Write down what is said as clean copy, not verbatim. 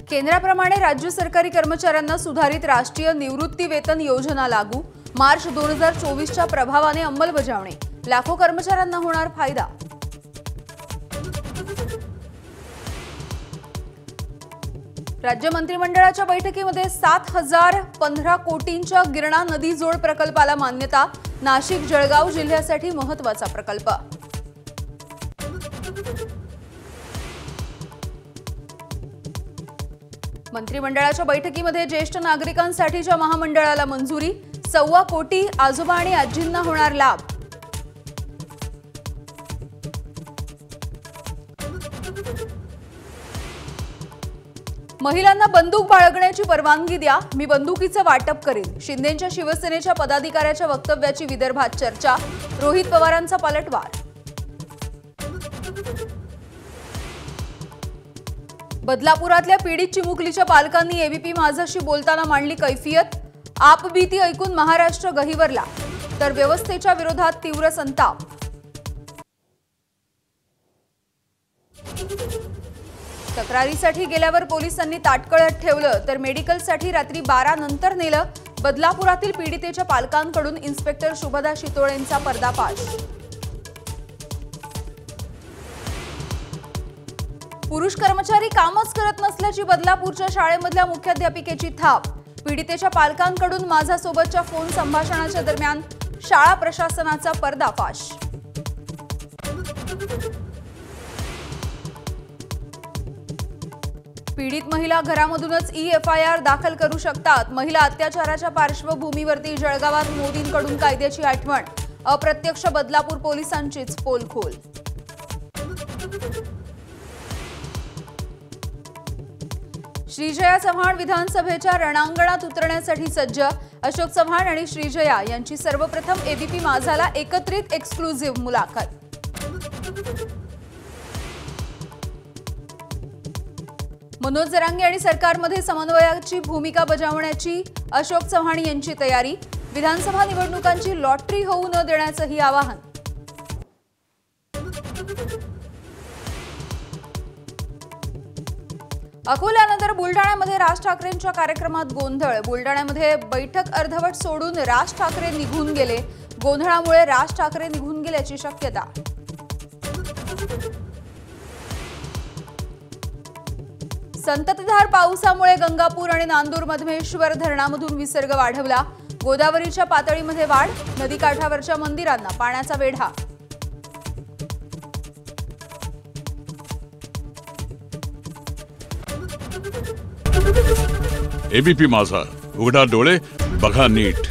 केंद्राप्रमाणे राज्य सरकारी कर्मचाऱ्यांना सुधारित राष्ट्रीय निवृत्ती वेतन योजना लागू। मार्च 2024च्या प्रभावाने अंमलबजावणी। लाखो कर्मचाऱ्यांना होणार फायदा। राज्य मंत्रिमंडळाच्या बैठकीमध्ये 7015 कोटींच्या गिरणा नदी जोड प्रकल्पाला मान्यता। नाशिक जळगाव जिल्ह्यासाठी महत्त्वाचा प्रकल्प। मंत्रिमंडळाच्या बैठकीमध्ये ज्येष्ठ नागरिकांसाठीच्या महामंडळाला मंजुरी। 1.25 कोटी आजोबा आणि आजींना होणार लाभ। महिलांना बंदूक बाळगण्याची परवानगी द्या, मी बंदुकीचं वाटप करीन। शिंदेंच्या शिवसेनेच्या पदाधिकाऱ्याच्या वक्तव्याची विदर्भात चर्चा। रोहित पवारांचा पलटवार। बदलापुरातल्या पीडित चिमुकलीच्या पालकांनी एबीपी माझाशी बोलताना मांडली कैफियत। आपबीती ऐकून महाराष्ट्र गहिवरला, तर व्यवस्थेच्या विरोधात तीव्र संताप। तक्रारीसाठी गेल्यावर पोलिसांनी ताटकळत ठेवलं, तर मेडिकलसाठी रात्री 12 नंतर नेलं। बदलापुरातील पीडितेच्या पालकांकडून इन्स्पेक्टर शुभदा शितोळेंचा पर्दाफाश। पुरुष कर्मचारी कामच करत नसल्याची बदलापूरच्या शाळेमधल्या मुख्याध्यापिकेची थाप। पीडितेच्या पालकांकडून माझ्यासोबतच्या फोन संभाषणाच्या दरम्यान शाळा प्रशासनाचा पर्दाफाश। पीडित महिला घरामधूनच EFIR दाखल करू शकतात। महिला अत्याचाराच्या पार्श्वभूमीवरती जळगावात मोदींकडून कायद्याची आठवण। अप्रत्यक्ष बदलापूर पोलिसांचीच पोलखोल। श्रीजया चव्हाण विधानसभेच्या रणांगणात उतरण्यासाठी सज्ज। अशोक चव्हाण आणि श्रीजया यांची सर्वप्रथम एबीपी माझाला एकत्रित एक्सक्लुझिव्ह मुलाखत। मनोज जरांगे आणि सरकारमध्ये समन्वयाची भूमिका बजावण्याची अशोक चव्हाण यांची तयारी। विधानसभा निवडणुकांची लॉटरी होऊ न देण्याचंही आवाहन। अकोल्यानंतर बुलडाण्यामध्ये राज ठाकरेंच्या कार्यक्रमात गोंधळ। बुलडाण्यामध्ये बैठक अर्धवट सोडून राज ठाकरे निघून गेले। गोंधळामुळे राज ठाकरे निघून गेल्याची शक्यता। संततधार पावसामुळे गंगापूर आणि नांदूर मधमेश्वर धरणामधून विसर्ग वाढवला। गोदावरीच्या पातळीमध्ये वाढ। नदीकाठावरच्या मंदिरांना पाण्याचा वेढा। एबीपी माझा, उघडा डोळे बघा नीट।